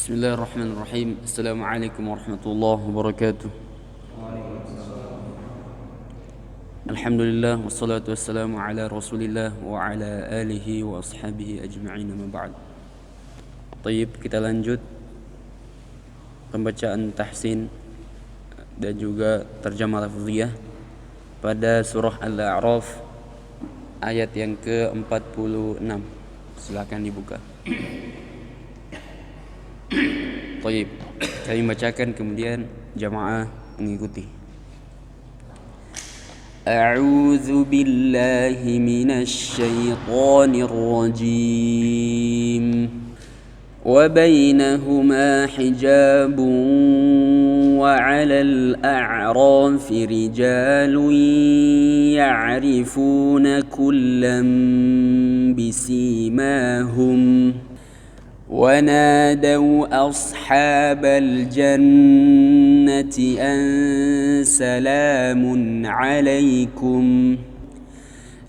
Bismillahirrahmanirrahim. Assalamualaikum warahmatullahi wabarakatuh. Alhamdulillah wassalatu wassalamu ala Rasulillah wa ala alihi wa ashabihi ajma'in, amma ba'd. Tayyib, kita lanjut pembacaan tahsin dan juga terjemah lafziyah pada surah Al-A'raf ayat yang ke-46. Silakan dibuka. Tayyib, kami bacakan kemudian jamaah mengikuti. A'udzu billahi minasy syaithanir rajim. Wa bainahuma hijabun wa 'alal a'rafi rijalun ya'rifuna kullam bisimahum ونادوا أصحاب الجنة أن سلام عليكم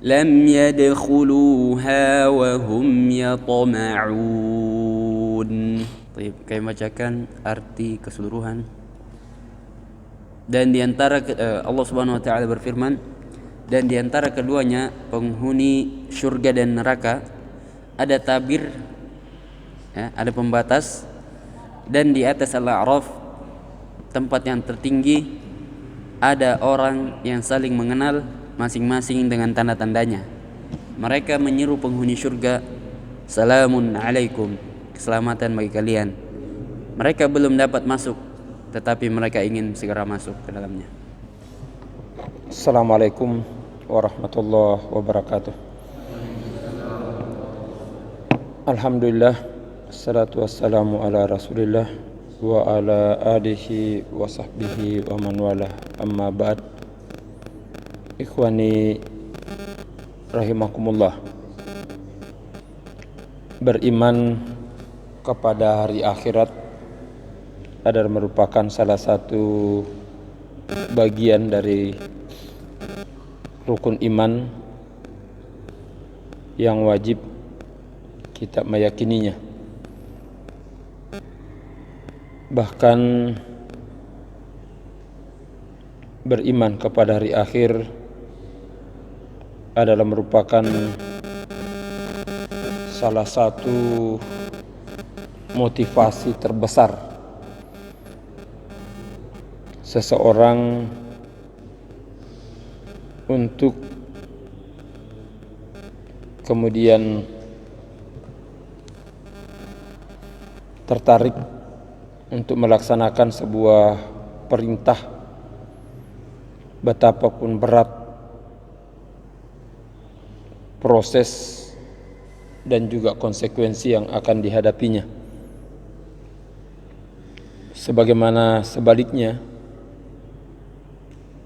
لم يدخلوها وهم يطمعون. Baik, kami bacakan arti keseluruhan. Dan diantara Allah Subhanahu Wa Taala berfirman, dan diantara keduanya penghuni surga dan neraka ada tabir, ada pembatas, dan di atas Al-A'raf, tempat yang tertinggi, ada orang yang saling mengenal masing-masing dengan tanda-tandanya. Mereka menyeru penghuni surga, "Salamun alaikum," keselamatan bagi kalian. Mereka belum dapat masuk, tetapi mereka ingin segera masuk ke dalamnya. Assalamualaikum warahmatullahi wabarakatuh. Alhamdulillah, assalatu wassalamu ala rasulillah wa ala alihi wa sahbihi wa man wala, amma ba'd. Ikhwani rahimakumullah, beriman kepada hari akhirat adalah merupakan salah satu bagian dari rukun iman yang wajib kita meyakininya. Bahkan beriman kepada hari akhir adalah merupakan salah satu motivasi terbesar seseorang untuk kemudian tertarik untuk melaksanakan sebuah perintah, betapapun berat proses dan juga konsekuensi yang akan dihadapinya. Sebagaimana sebaliknya,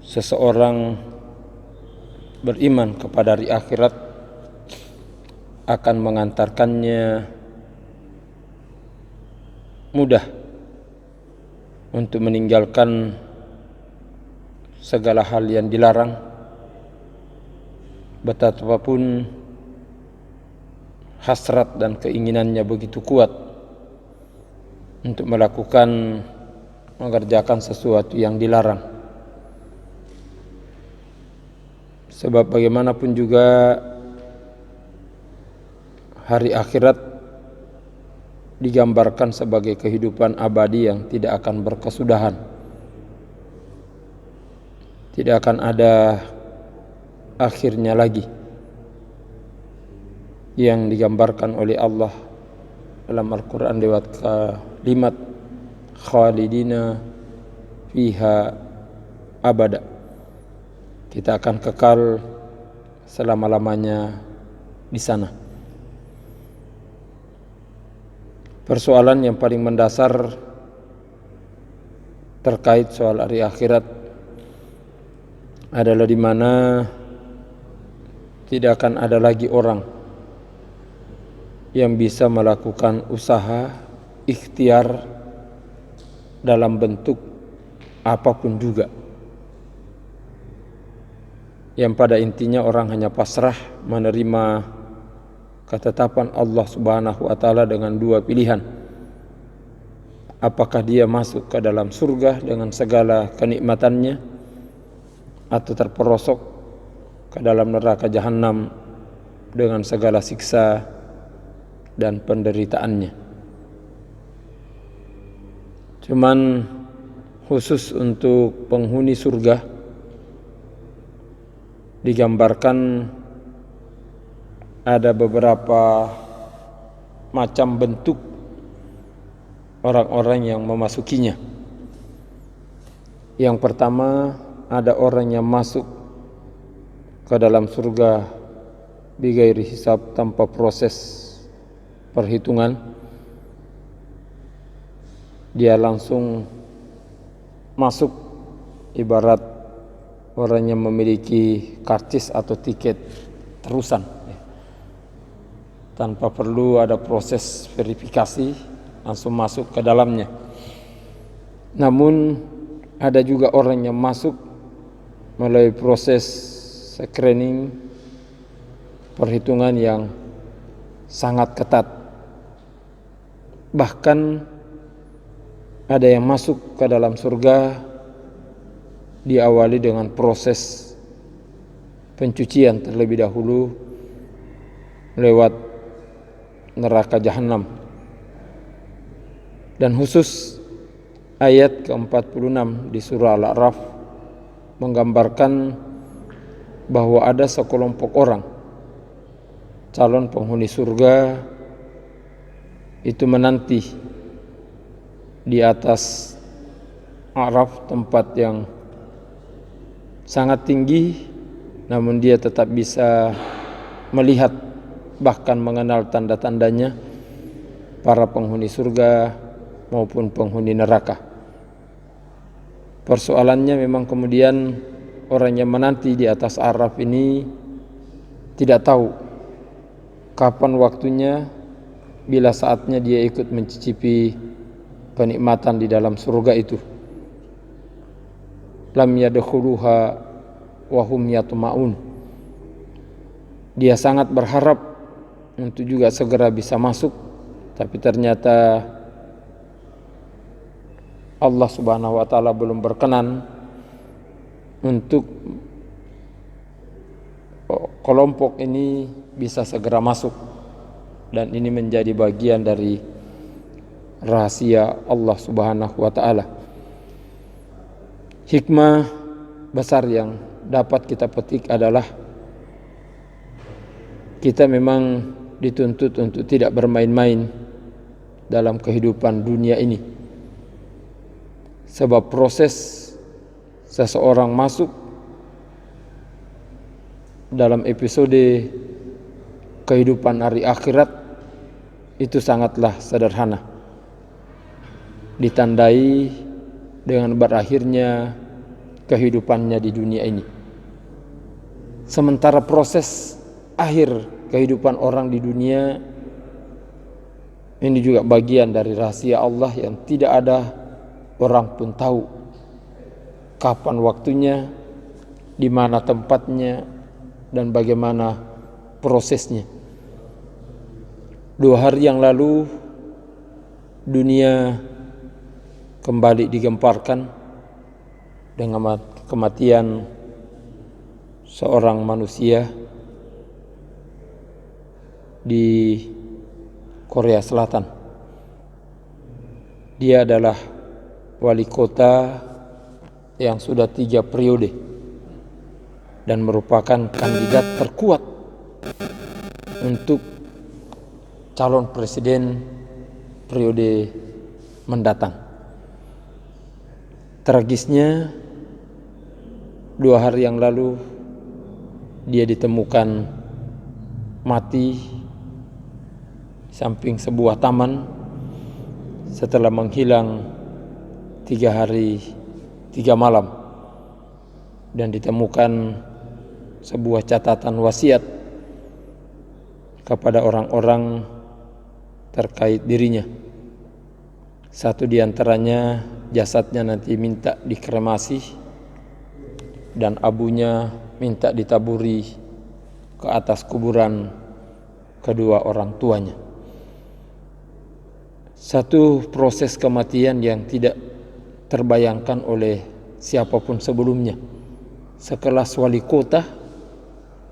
seseorang beriman kepada hari akhirat akan mengantarkannya mudah untuk meninggalkan segala hal yang dilarang, betapapun hasrat dan keinginannya begitu kuat untuk mengerjakan sesuatu yang dilarang. Sebab bagaimanapun juga hari akhirat digambarkan sebagai kehidupan abadi yang tidak akan berkesudahan. Tidak akan ada akhirnya lagi, yang digambarkan oleh Allah dalam Al-Quran lewat kalimat khalidina fiha abada. Kita akan kekal selama-lamanya di sana. Persoalan yang paling mendasar terkait soal hari akhirat adalah di mana tidak akan ada lagi orang yang bisa melakukan usaha ikhtiar dalam bentuk apapun juga, yang pada intinya orang hanya pasrah menerima ketetapan Allah Subhanahu wa taala dengan dua pilihan. apakah dia masuk ke dalam surga dengan segala kenikmatannya atau terperosok ke dalam neraka jahanam dengan segala siksa dan penderitaannya. Cuman khusus untuk penghuni surga digambarkan ada beberapa macam bentuk orang-orang yang memasukinya. Yang pertama, ada orang yang masuk ke dalam surga bighairi hisab, tanpa proses perhitungan. Dia langsung masuk, ibarat orang yang memiliki karcis atau tiket terusan, tanpa perlu ada proses verifikasi, langsung masuk ke dalamnya. Namun ada juga orang yang masuk melalui proses screening, perhitungan yang sangat ketat. Bahkan ada yang masuk ke dalam surga diawali dengan proses pencucian terlebih dahulu lewat neraka jahanam. Dan khusus ayat ke-46 di surah Al-A'raf menggambarkan bahwa ada sekelompok orang calon penghuni surga itu menanti di atas A'raf, tempat yang sangat tinggi, namun dia tetap bisa melihat, bahkan mengenal tanda-tandanya para penghuni surga maupun penghuni neraka. Persoalannya memang kemudian orang yang menanti di atas Araf ini tidak tahu kapan waktunya, bila saatnya dia ikut mencicipi kenikmatan di dalam surga itu. Lam yadkhuluha wa hum yatma'un. Dia sangat berharap untuk juga segera bisa masuk, tapi ternyata Allah Subhanahu wa taala belum berkenan untuk kelompok ini bisa segera masuk, dan ini menjadi bagian dari rahasia Allah Subhanahu wa taala. Hikmah besar yang dapat kita petik adalah kita memang dituntut untuk tidak bermain-main dalam kehidupan dunia ini. Sebab proses seseorang masuk dalam episode kehidupan hari akhirat itu sangatlah sederhana, ditandai dengan berakhirnya kehidupannya di dunia ini. Sementara proses akhir kehidupan orang di dunia ini juga bagian dari rahasia Allah yang tidak ada orang pun tahu kapan waktunya, di mana tempatnya, dan bagaimana prosesnya. 2 hari yang lalu dunia kembali digemparkan dengan kematian seorang manusia di Korea Selatan. Dia adalah wali kota yang sudah 3 periode dan merupakan kandidat terkuat untuk calon presiden periode mendatang. Tragisnya 2 hari yang lalu dia ditemukan mati samping sebuah taman setelah menghilang 3 hari 3 malam, dan ditemukan sebuah catatan wasiat kepada orang-orang terkait dirinya. Satu di antaranya, jasadnya nanti minta dikremasi dan abunya minta ditaburi ke atas kuburan kedua orang tuanya. satu proses kematian yang tidak terbayangkan oleh siapapun sebelumnya. Sekelas wali kota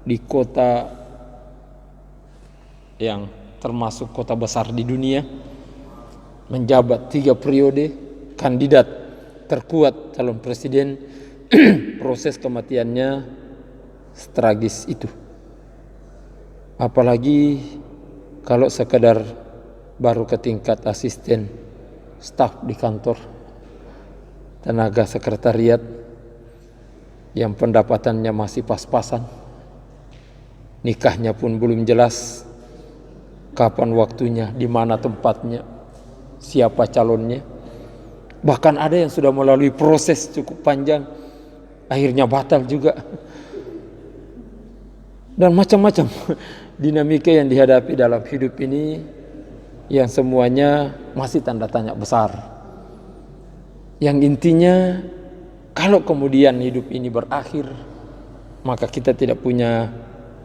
di kota yang termasuk kota besar di dunia, menjabat 3 periode, kandidat terkuat calon presiden, proses kematiannya tragis itu. Apalagi kalau sekadar baru ke tingkat asisten staf di kantor, tenaga sekretariat yang pendapatannya masih pas-pasan, nikahnya pun belum jelas kapan waktunya, di mana tempatnya, siapa calonnya. Bahkan ada yang sudah melalui proses cukup panjang, akhirnya batal juga. Dan macam-macam dinamika yang dihadapi dalam hidup ini, yang semuanya masih tanda tanya besar. Yang intinya, kalau kemudian hidup ini berakhir, maka kita tidak punya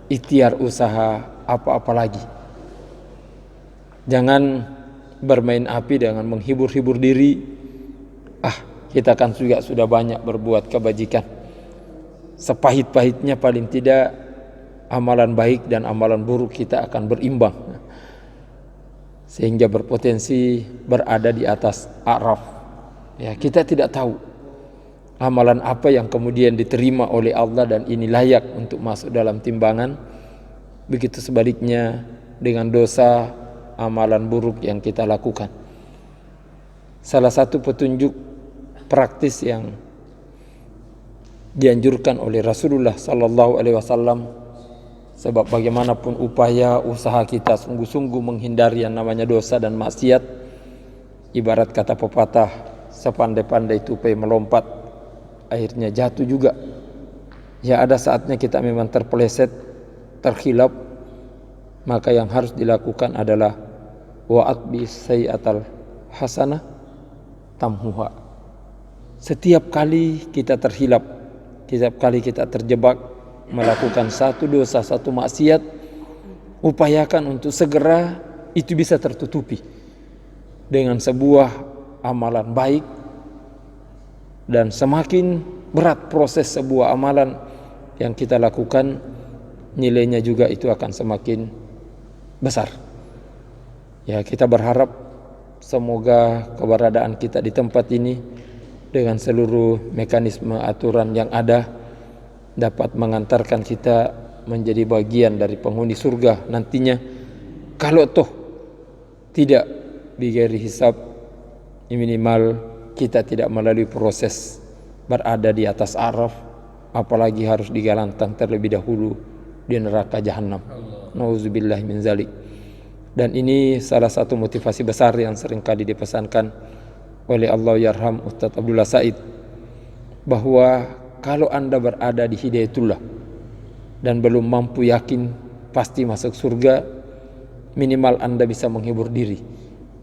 ikhtiar usaha apa-apa lagi. Jangan bermain api dengan menghibur-hibur diri. Kita kan juga sudah banyak berbuat kebajikan. Sepahit-pahitnya paling tidak amalan baik dan amalan buruk kita akan berimbang, sehingga berpotensi berada di atas a'raf. Ya, kita tidak tahu amalan apa yang kemudian diterima oleh Allah dan ini layak untuk masuk dalam timbangan. Begitu sebaliknya dengan dosa, amalan buruk yang kita lakukan. Salah satu petunjuk praktis yang dianjurkan oleh Rasulullah sallallahu alaihi wasallam, sebab bagaimanapun upaya usaha kita sungguh-sungguh menghindari yang namanya dosa dan maksiat, ibarat kata pepatah, sepandai-pandai tupai melompat akhirnya jatuh juga. Ya, ada saatnya kita memang terpeleset, terkhilaf, maka yang harus dilakukan adalah wa'atbi sayyi'atal hasanah tamhuha. Setiap kali kita terhilap, setiap kali kita terjebak melakukan satu dosa, satu maksiat, upayakan untuk segera itu bisa tertutupi dengan sebuah amalan baik. Dan semakin berat proses sebuah amalan yang kita lakukan, nilainya juga itu akan semakin besar. Ya, kita berharap semoga keberadaan kita di tempat ini dengan seluruh mekanisme aturan yang ada dapat mengantarkan kita menjadi bagian dari penghuni surga nantinya. Kalau toh tidak bighairi hisab, minimal kita tidak melalui proses berada di atas araf, apalagi harus digalantang terlebih dahulu di neraka jahanam. Nauzubillah min zalik. Dan ini salah satu motivasi besar yang seringkali dipesankan oleh Allahyarham Ustaz Abdullah Said, bahwa kalau Anda berada di hidayatullah dan belum mampu yakin pasti masuk surga, minimal Anda bisa menghibur diri.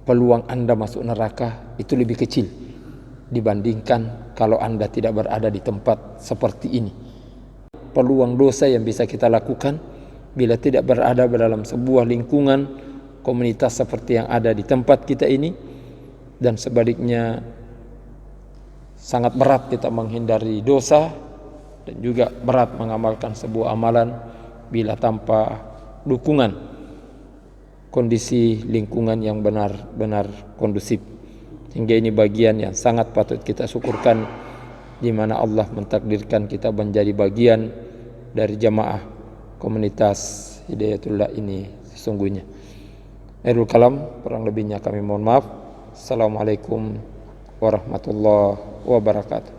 Peluang Anda masuk neraka itu lebih kecil dibandingkan kalau Anda tidak berada di tempat seperti ini. Peluang dosa yang bisa kita lakukan bila tidak berada dalam sebuah lingkungan komunitas seperti yang ada di tempat kita ini, dan sebaliknya sangat berat kita menghindari dosa dan juga berat mengamalkan sebuah amalan bila tanpa dukungan kondisi lingkungan yang benar-benar kondusif. Hingga ini bagian yang sangat patut kita syukurkan, di mana Allah mentakdirkan kita menjadi bagian dari jamaah komunitas Hidayatullah ini sesungguhnya. Akhirul kalam, kurang lebihnya kami mohon maaf. Assalamualaikum warahmatullahi wabarakatuh.